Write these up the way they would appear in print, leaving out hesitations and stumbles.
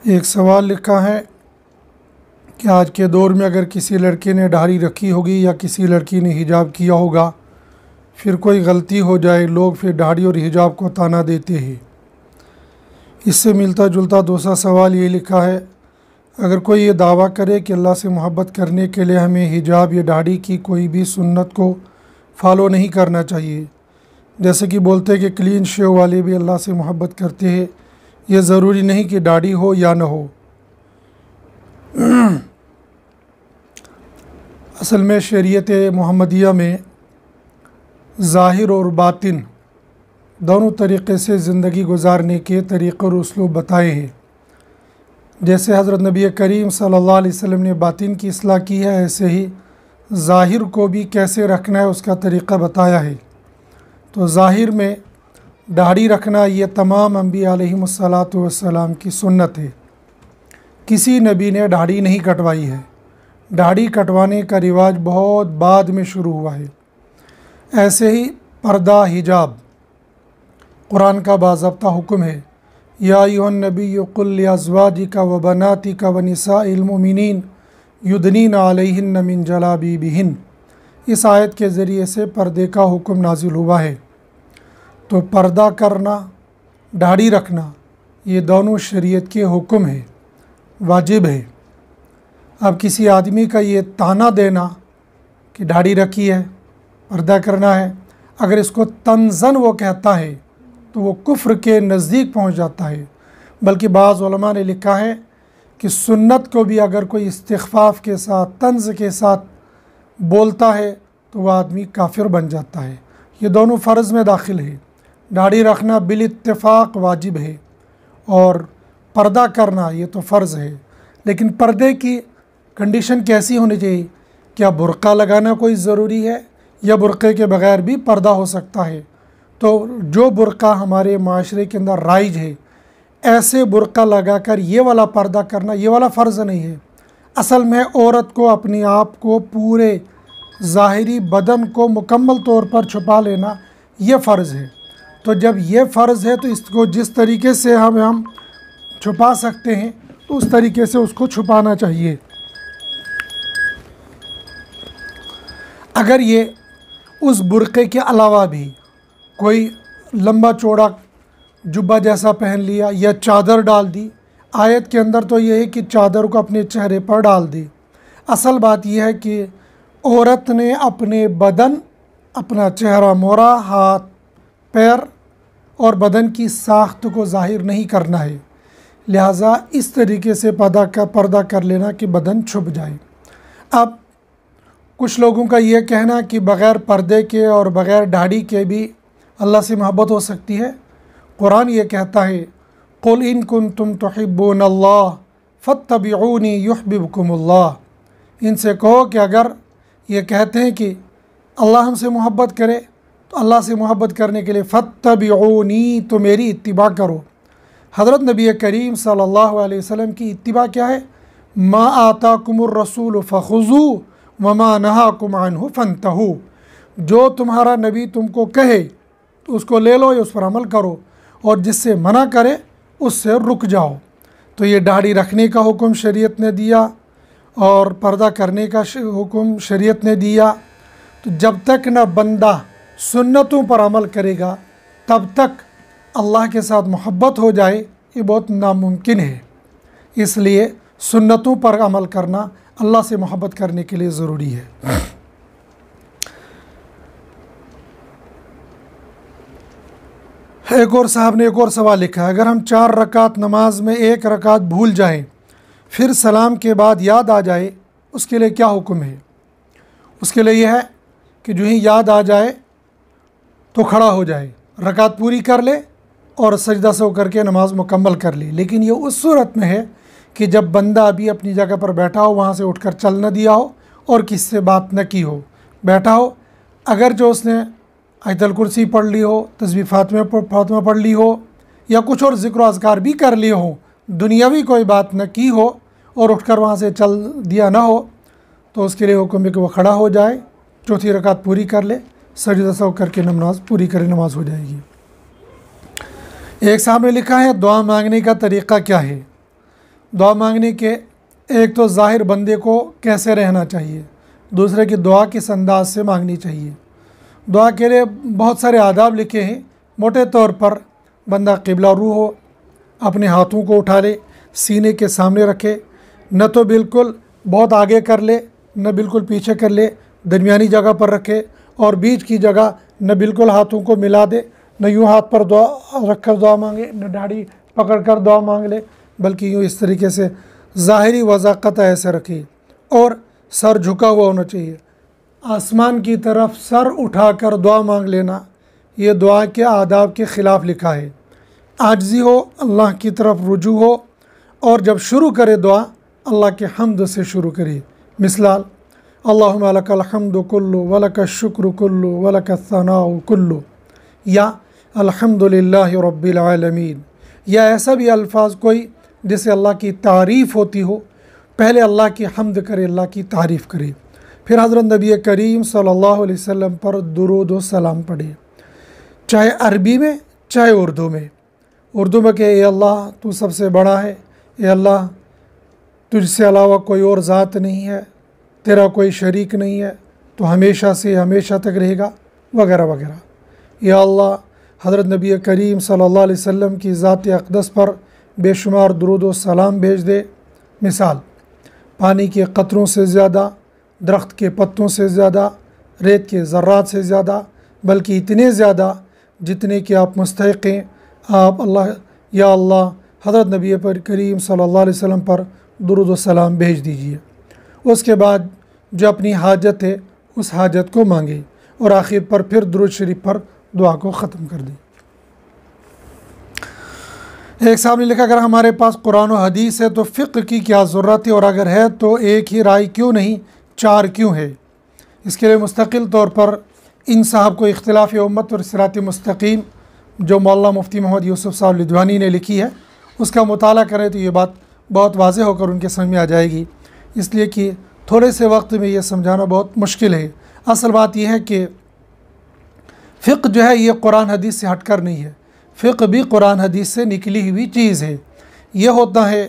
एक सवाल लिखा है कि आज के दौर में अगर किसी लड़के ने दाढ़ी रखी होगी या किसी लड़की ने हिजाब किया होगा, फिर कोई गलती हो जाए, लोग फिर दाढ़ी और हिजाब को ताना देते हैं। इससे मिलता जुलता दूसरा सवाल ये लिखा है, अगर कोई ये दावा करे कि अल्लाह से मोहब्बत करने के लिए हमें हिजाब या दाढ़ी की कोई भी सुन्नत को फॉलो नहीं करना चाहिए, जैसे कि बोलते हैं कि क्लीन शेव वाले भी अल्लाह से मोहब्बत करते हैं, ये ज़रूरी नहीं कि दाढ़ी हो या न हो। असल में शरीयत मोहम्मदिया में ज़ाहिर और बातिन दोनों तरीक़े से ज़िंदगी गुजारने के तरीक़े और उसलूब बताए हैं। जैसे हज़रत नबी करीम सल्लल्लाहु अलैहि वसल्लम ने बातिन की इस्लाह की है, ऐसे ही ज़ाहिर को भी कैसे रखना है उसका तरीक़ा बताया है। तो ज़ाहिर में दाढ़ी रखना ये तमाम अंबिया अलैहिमुस्सलातु वस्सलाम की सुन्नत है। किसी नबी ने दाढ़ी नहीं कटवाई है। दाढ़ी कटवाने का रिवाज बहुत बाद में शुरू हुआ है। ऐसे ही पर्दा हिजाब कुरान का बाज़ाब्ता हुक्म है, या अय्युहन नबिय्यु कुल लिअज़वाजिका व बनातिका व निसाइल मुमिनीन युदनीना अलैहिन्ना मिन जलाबिबिहिन। इस आयत के ज़रिए से पर्दे का हुक्म नाजिल हुआ है। तो पर्दा करना, दाढ़ी रखना, ये दोनों शरीयत के हुक्म है, वाजिब है। अब किसी आदमी का ये ताना देना कि दाढ़ी रखी है, पर्दा करना है, अगर इसको तंज़न वो कहता है तो वो कुफ्र के नज़दीक पहुंच जाता है। बल्कि बाज़ उलमा ने लिखा है कि सुन्नत को भी अगर कोई इस्तिग़फ़ाफ़ के साथ, तंज़ के साथ बोलता है तो वह आदमी काफिर बन जाता है। ये दोनों फ़र्ज़ में दाखिल है। दाढ़ी रखना बिल इत्तिफ़ाक़ वाजिब है और पर्दा करना ये तो फ़र्ज़ है। लेकिन पर्दे की कंडीशन कैसी होनी चाहिए? क्या बुर्का लगाना कोई ज़रूरी है या बुर्क़े के बग़ैर भी पर्दा हो सकता है? तो जो बुर्का हमारे माशरे के अंदर राइज है, ऐसे बुर्का लगाकर ये वाला पर्दा करना ये वाला फ़र्ज़ नहीं है। असल में औरत को अपने आप को पूरे ज़ाहिरी बदन को मुकम्मल तौर पर छुपा लेना ये फ़र्ज़ है। तो जब ये फ़र्ज़ है तो इसको जिस तरीके से हम छुपा सकते हैं तो उस तरीके से उसको छुपाना चाहिए। अगर ये उस बुर्क़े के अलावा भी कोई लंबा चौड़ा जुब्बा जैसा पहन लिया या चादर डाल दी, आयत के अंदर तो ये है कि चादर को अपने चेहरे पर डाल दी। असल बात यह है कि औरत ने अपने बदन, अपना चेहरा मोहरा, हाथ पैर और बदन की साख्त को ज़ाहिर नहीं करना है। लिहाजा इस तरीके से पर्दा कर लेना कि बदन छुप जाए। अब कुछ लोगों का यह कहना कि बग़ैर पर्दे के और बग़ैर दाढ़ी के भी अल्लाह से मोहब्बत हो सकती है। कुरान ये कहता है, कुल इन कुंतुम तुहिब्बूनल्लाह फत्तबिऊनी युहब्बिबकुमुल्लाह। इनसे कहो कि अगर ये कहते हैं कि अल्लाह हमसे मोहब्बत करे तो अल्लाह से मोहब्बत करने के लिए फत्तबिऊनी, तो मेरी इत्तिबा करो। हज़रत नबी करीम सल्लल्लाहु अलैहि वसल्लम की इत्तिबा क्या है? मा आताकुमुर रसूल फ़ख़ुज़ू व मा नहाकुम अन्हु फ़ंतहू। जो तुम्हारा नबी तुमको कहे तो उसको ले लो या उस पर अमल करो, और जिससे मना करे उससे रुक जाओ। तो ये दाढ़ी रखने का हुक्म शरीयत ने दिया और पर्दा करने का हुक्म शरीयत ने दिया। तो जब तक न बंदा सुन्नतों पर अमल करेगा तब तक अल्लाह के साथ मोहब्बत हो जाए ये बहुत नामुमकिन है। इसलिए सुन्नतों पर अमल करना अल्लाह से मोहब्बत करने के लिए ज़रूरी है। एक और साहब ने एक और सवाल लिखा है, अगर हम 4 रकात नमाज में 1 रकात भूल जाएं, फिर सलाम के बाद याद आ जाए, उसके लिए क्या हुक्म है? उसके लिए यह है कि जो ही याद आ जाए तो खड़ा हो जाए, रकात पूरी कर ले और सजदा से होकर के नमाज मुकम्मल कर ले। लेकिन ये उस सूरत में है कि जब बंदा अभी अपनी जगह पर बैठा हो, वहाँ से उठकर चल न दिया हो और किसी से बात न की हो, बैठा हो। अगर जो उसने आयतल कुर्सी पढ़ ली हो, तस्बीह फातिमा पढ़ ली हो या कुछ और ज़िक्र अज़कार भी कर लिए हो, दुनियावी कोई बात न की हो और उठकर वहाँ से चल दिया ना हो, तो उसके लिए हुक्म है कि वह खड़ा हो जाए, 4थी रकात पूरी कर ले, सजदा से करके नमाज पूरी करे, नमाज हो जाएगी। एक साहब ने लिखा है, दुआ मांगने का तरीक़ा क्या है? दुआ मांगने के एक तो ज़ाहिर बंदे को कैसे रहना चाहिए, दूसरे की दुआ किस अंदाज से मांगनी चाहिए। दुआ के लिए बहुत सारे आदाब लिखे हैं। मोटे तौर पर बंदा क़िबला रू हो, अपने हाथों को उठा ले, सीने के सामने रखे, न तो बिल्कुल बहुत आगे कर ले न बिल्कुल पीछे कर ले, दरमियानी जगह पर रखे, और बीच की जगह न बिल्कुल हाथों को मिला दे, न यूँ हाथ पर दुआ रख कर दुआ मांगे, न दाढ़ी पकड़ कर दुआ मांग ले, बल्कि यूँ इस तरीके से ज़ाहिरी वज़ाक़त ऐसे रखी, और सर झुका हुआ होना चाहिए। आसमान की तरफ सर उठाकर दुआ मांग लेना ये दुआ के आदाब के ख़िलाफ़ लिखा है। आजिज़ी हो, अल्लाह की तरफ रुजू हो, और जब शुरू करे दुआ अल्लाह के हम्द से शुरू करे। मिसलाल अल्लाहुम्मा लकल हम्दु कुल्लु व लकश शुक्र कुल्लु व लकस सनाउ कुल्लु, या अल्हम्दुलिल्लाहि रब्बिल आलमीन, या ऐसा भी अल्फाज कोई जिससे अल्लाह की तारीफ़ होती हो। पहले अल्लाह की हम्द करे, अल्लाह की तारीफ़ करे, फिर हज़रत नबी करीम सल्लल्लाहु अलैहि वसल्लम पर दुरूद व सलाम पढ़े, चाहे अरबी में चाहे उर्दू में। उर्दू में कहे, ए अल्लाह तू सबसे बड़ा है, ए अल्लाह तुझसे अलावा कोई और ज़ात नहीं है, तेरा कोई शरीक नहीं है, तो हमेशा से हमेशा तक रहेगा, वगैरह वगैरह। या अल्लाह हज़रत नबी करीम सल्लल्लाहु अलैहि वसल्लम की ज़ात अक़दस पर बेशुमार दुरूद व सलाम भेज दे। मिसाल, पानी के कतरों से ज़्यादा, दरख्त के पत्तों से ज़्यादा, रेत के ज़र्रात से ज़्यादा, बल्कि इतने ज़्यादा जितने कि आप मुस्तहिक़ हैं, आप अल्लाह या अल्लाह हज़रत नबी करीम सल्लल्लाहु अलैहि वसल्लम पर दुरूद व सलाम भेज दीजिए। उसके बाद जो अपनी हाजत है उस हाजत को मांगे, और आखिर पर फिर दुरूद शरीफ पर दुआ को ख़त्म कर दें। एक साहब ने लिखा, अगर हमारे पास कुरान और हदीस है तो फ़िक़्ह की क्या ज़रूरत है, और अगर है तो एक ही राय क्यों नहीं, चार क्यों है। इसके लिए मुस्तकिल तौर पर इन साहब को इख्तिलाफ़ उम्मत और सिरात मुस्तकीम जो मौलाना मुफ्ती मोहम्मद यूसुफ़ साहब लिधवानी ने लिखी है उसका मुताला करें तो ये बात बहुत वाज़ेह होकर उनके समझ में आ जाएगी। इसलिए कि थोड़े से वक्त में ये समझाना बहुत मुश्किल है। असल बात यह है कि फ़िक़्ह जो है ये कुरान हदीस से हटकर नहीं है, फ़िक़्ह भी कुरान हदीस से निकली हुई चीज़ है। ये होता है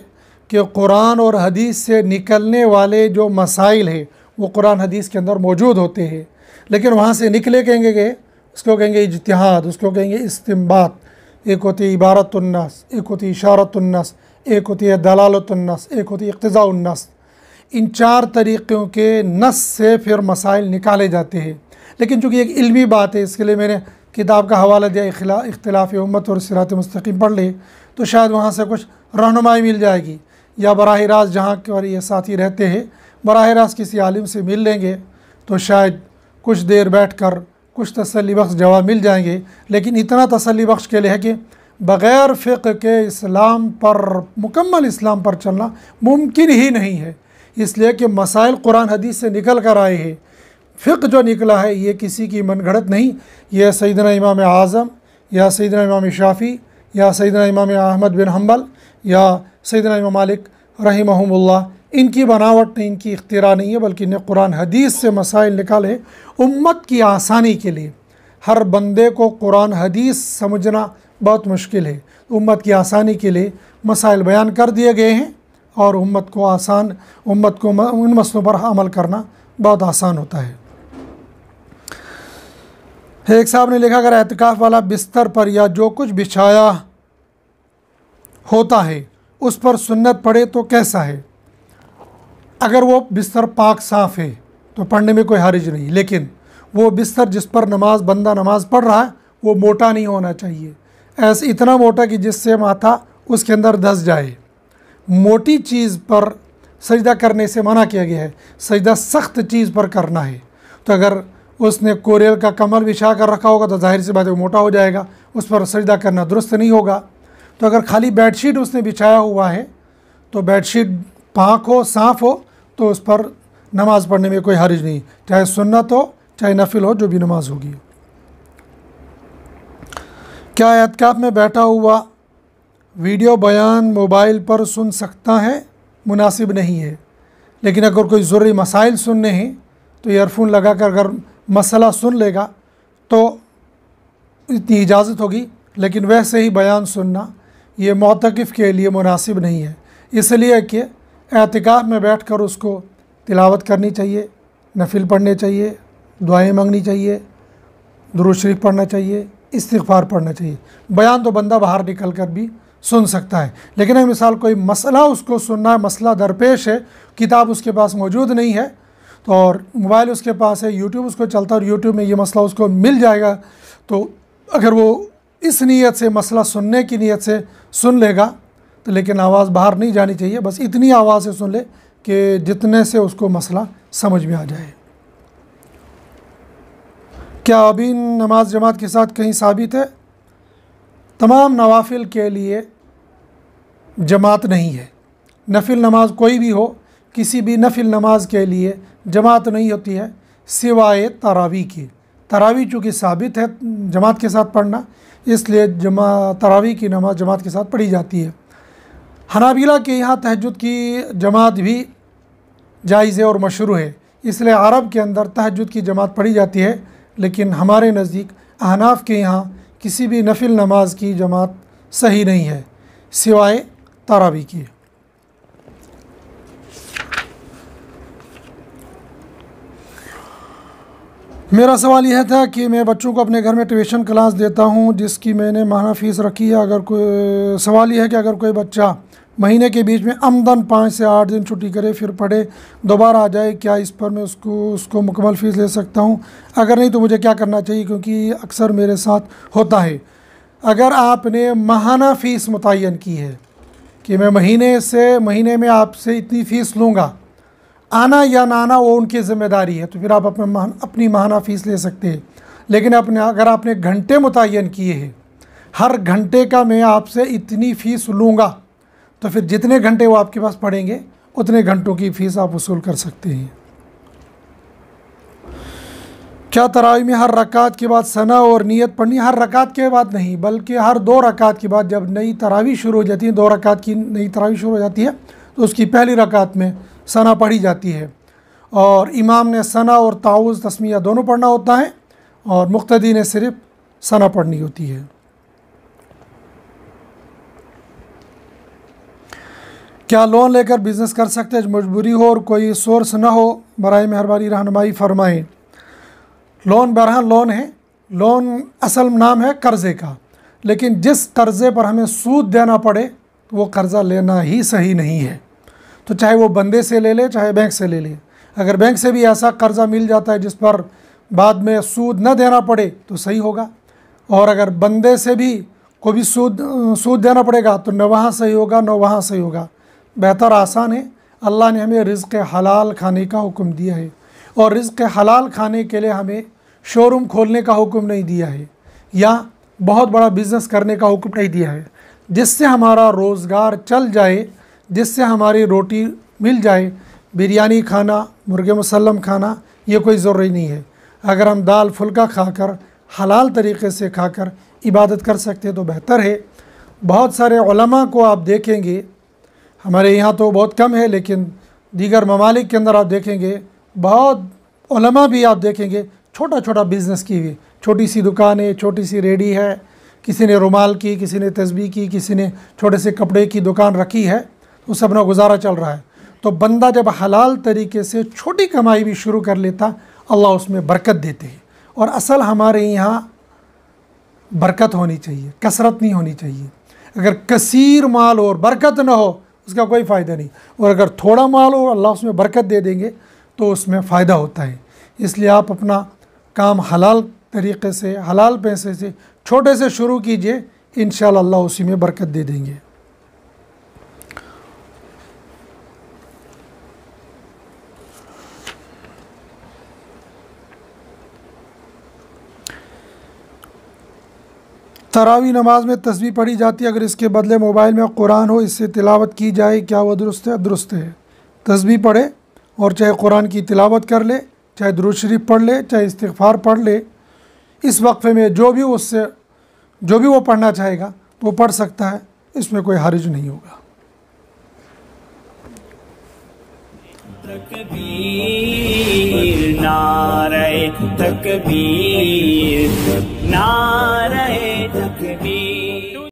कि कुरान और हदीस से निकलने वाले जो मसाइल हैं वो कुरान हदीस के अंदर मौजूद होते हैं, लेकिन वहाँ से निकले कहेंगे उसको कहेंगे इज्तिहाद, उसको कहेंगे इस्तिंबात। एक होती है इबारतुन्नस, एक होती है इशारतुन्नस, एक होती है दलालतुन्नस, एक होती है इक़्तिज़ाउन्नस। इन चार तरीक़ों के नस से फिर मसाइल निकाले जाते हैं। लेकिन चूँकि एक इल्मी बात है, इसके लिए मैंने किताब का हवाला दिया, इख्तिलाफ़ उम्मत और सिरात मुस्तकीम पढ़ ले तो शायद वहाँ से कुछ रहनुमाई मिल जाएगी, या बराह रास्त जहाँ पर ये साथी रहते हैं बराह रास्त किसी आलिम से मिल लेंगे तो शायद कुछ देर बैठ कर कुछ तसल्ली बख्श जवाब मिल जाएंगे। लेकिन इतना तसल्ली बख्श के लिए है कि बग़ैर फ़िक़्ह के इस्लाम पर, मुकम्मल इस्लाम पर चलना मुमकिन ही नहीं है। इसलिए कि मसाइल कुरान हदीस से निकल कर आए हैं। फ़िक़्ह जो निकला है ये किसी की मनगढ़ंत नहीं, यह सैयदना इमाम आज़म या सैयदना इमाम शाफ़ी या सैयदना इमाम अहमद बिन हम्बल या सैयदना इमाम मालिक रहिमहुमुल्लाह, इनकी बनावट नहीं, इनकी इख्तिरा नहीं है, बल्कि इन्हें कुरान हदीस से मसाइल निकाले उम्मत की आसानी के लिए। हर बंदे को कुरान हदीस समझना बहुत मुश्किल है, उम्मत की आसानी के लिए मसाइल बयान कर दिए गए हैं और उम्मत को उन मसलों पर अमल करना बहुत आसान होता है। एक साहब ने लिखा, अगर एतिकाफ़ वाला बिस्तर पर या जो कुछ बिछाया होता है उस पर सुन्नत पढ़े तो कैसा है। अगर वो बिस्तर पाक साफ़ है तो पढ़ने में कोई हर्ज नहीं, लेकिन वो बिस्तर जिस पर बंदा नमाज पढ़ रहा है वो मोटा नहीं होना चाहिए, ऐसे इतना मोटा कि जिससे माथा उसके अंदर धंस जाए। मोटी चीज़ पर सजदा करने से मना किया गया है, सजदा सख्त चीज़ पर करना है। तो अगर उसने कोरियल का कमल बिछा कर रखा होगा तो जाहिर सी बात है वो मोटा हो जाएगा, उस पर सजदा करना दुरुस्त नहीं होगा। तो अगर खाली बेडशीट उसने बिछाया हुआ है तो बेडशीट पाक हो, साफ़ हो, तो उस पर नमाज़ पढ़ने में कोई हर्ज नहीं, चाहे सुन्नत हो चाहे नफिल हो, जो भी नमाज होगी। क्या एतकाफ़ में बैठा हुआ वीडियो बयान मोबाइल पर सुन सकता है। मुनासिब नहीं है, लेकिन अगर कोई ज़रूरी मसाइल सुनने हैं तो ईयरफोन लगा कर अगर मसला सुन लेगा तो इतनी इजाज़त होगी, लेकिन वैसे ही बयान सुनना ये मोतकिफ़ के लिए मुनासिब नहीं है। इसलिए कि एतिकाफ़ में बैठकर उसको तिलावत करनी चाहिए, नफिल पढ़ने चाहिए, दुआएं मांगनी चाहिए, दुरूद शरीफ पढ़ना चाहिए, इस्तिग़फ़ार पढ़ना चाहिए। बयान तो बंदा बाहर निकल कर भी सुन सकता है, लेकिन अगर मिसाल कोई मसला उसको सुनना है, मसला दरपेश है, किताब उसके पास मौजूद नहीं है तो और मोबाइल उसके पास है, यूट्यूब उसको चलता है और यूट्यूब में ये मसला उसको मिल जाएगा, तो अगर वो इस नीयत से मसला सुनने की नीयत से सुन लेगा तो लेकिन आवाज़ बाहर नहीं जानी चाहिए, बस इतनी आवाज़ से सुन ले कि जितने से उसको मसला समझ में आ जाए। क्या अभी नमाज जमात के साथ कहीं साबित है? तमाम नवाफिल के लिए जमात नहीं है। नफिल नमाज कोई भी हो, किसी भी नफिल नमाज के लिए जमात नहीं होती है सिवाय तरावी की। तरावी चूँकि साबित है जमात के साथ पढ़ना, इसलिए तरावी की नमाज जमात के साथ पढ़ी जाती है। हनाबिला के यहाँ तहज्जुद की जमात भी जायज़ है और मशरू है, इसलिए अरब के अंदर तहज्जुद की जमात पढ़ी जाती है, लेकिन हमारे नज़दीक अहनाफ के यहाँ किसी भी नफिल नमाज की जमात सही नहीं है सिवाय तरावी की। मेरा सवाल यह था कि मैं बच्चों को अपने घर में ट्यूशन क्लास देता हूं जिसकी मैंने माहाना फ़ीस रखी है। अगर कोई सवाल यह है कि अगर कोई बच्चा महीने के बीच में आमदन 5 से 8 दिन छुट्टी करे फिर पढ़े दोबारा आ जाए, क्या इस पर मैं उसको मुकम्मल फ़ीस ले सकता हूं? अगर नहीं तो मुझे क्या करना चाहिए, क्योंकि अक्सर मेरे साथ होता है। अगर आपने माहाना फ़ीस मुतय्यन की है कि मैं महीने में आपसे इतनी फ़ीस लूँगा, आना या ना आना वो उनकी ज़िम्मेदारी है, तो फिर आप अपनी माहाना फ़ीस ले सकते हैं। लेकिन अगर आपने घंटे मुतय्यन किए हैं, हर घंटे का मैं आपसे इतनी फ़ीस लूँगा, तो फिर जितने घंटे वो आपके पास पढ़ेंगे उतने घंटों की फ़ीस आप वसूल कर सकते हैं। क्या तरावी में हर रकात के बाद सना और नियत पढ़नी? हर रकात के बाद नहीं, बल्कि हर 2 रकात के बाद जब नई तरावी शुरू हो जाती है, 2 रकात की नई तरावी शुरू हो जाती है, तो उसकी पहली रकात में सना पढ़ी जाती है और इमाम ने सना और ताउज़ तस्मिया दोनों पढ़ना होता है और मुक्तदी ने सिर्फ सना पढ़नी होती है। क्या लोन लेकर बिज़नेस कर सकते हैं मजबूरी हो और कोई सोर्स ना हो? बराए मेहरबानी रहनुमाई फरमाएँ। लोन बहरहाल लोन है, लोन असल नाम है कर्ज़े का, लेकिन जिस कर्ज़े पर हमें सूद देना पड़े तो वो कर्ज़ा लेना ही सही नहीं है। तो चाहे वो बंदे से ले ले चाहे बैंक से ले ले, अगर बैंक से भी ऐसा कर्ज़ा मिल जाता है जिस पर बाद में सूद न देना पड़े तो सही होगा, और अगर बंदे से भी कोई भी सूद देना पड़ेगा तो न वहाँ सही होगा न वहाँ सही होगा। बेहतर आसान है, अल्लाह ने हमें रिज़्क़ हलाल खाने का हुक्म दिया है और रिज़्क़ हलाल खाने के लिए हमें शोरूम खोलने का हुक्म नहीं दिया है या बहुत बड़ा बिज़नेस करने का हुक्म नहीं दिया है। जिससे हमारा रोज़गार चल जाए, जिससे हमारी रोटी मिल जाए, बिरयानी खाना, मुर्गे मुसल्लम खाना ये कोई ज़रूरी नहीं है। अगर हम दाल फुल्का खाकर हलाल तरीक़े से खाकर इबादत कर सकते हैं तो बेहतर है। बहुत सारे उलमा को आप देखेंगे, हमारे यहाँ तो बहुत कम है, लेकिन दीगर ममालिक के अंदर आप देखेंगे बहुत उलमा भी आप देखेंगे छोटा छोटा बिज़नेस की हुई, छोटी सी दुकान है, छोटी सी रेडी है, किसी ने रुमाल की, किसी ने तस्बीह की, किसी ने छोटे से कपड़े की दुकान रखी है, तो उससे अपना गुजारा चल रहा है। तो बंदा जब हलाल तरीके से छोटी कमाई भी शुरू कर लेता, अल्लाह उसमें बरकत देते हैं। और असल हमारे यहाँ बरकत होनी चाहिए, कसरत नहीं होनी चाहिए। अगर कसीर माल और बरकत ना हो उसका कोई फ़ायदा नहीं, और अगर थोड़ा माल हो अल्लाह उसमें बरकत दे देंगे तो उसमें फ़ायदा होता है। इसलिए आप अपना काम हलाल तरीक़े से, हलाल पैसे से, छोटे से शुरू कीजिए, इंशाअल्लाह अल्लाह उसी में बरकत दे देंगे। तरावी नमाज में तस्बीह पढ़ी जाती है, अगर इसके बदले मोबाइल में कुरान हो इससे तिलावत की जाए, क्या वह दुरुस्त है? दुरुस्त है। तस्बीह पढ़े और चाहे कुरान की तिलावत कर ले, चाहे दुरूद शरीफ पढ़ ले, चाहे इस्तिग़फ़ार पढ़ ले, इस वक्फ़े में जो भी वो पढ़ना चाहेगा वो पढ़ सकता है, इसमें कोई हर्ज नहीं होगा। तकबीर नारे तकबीर, नारे तकबीर।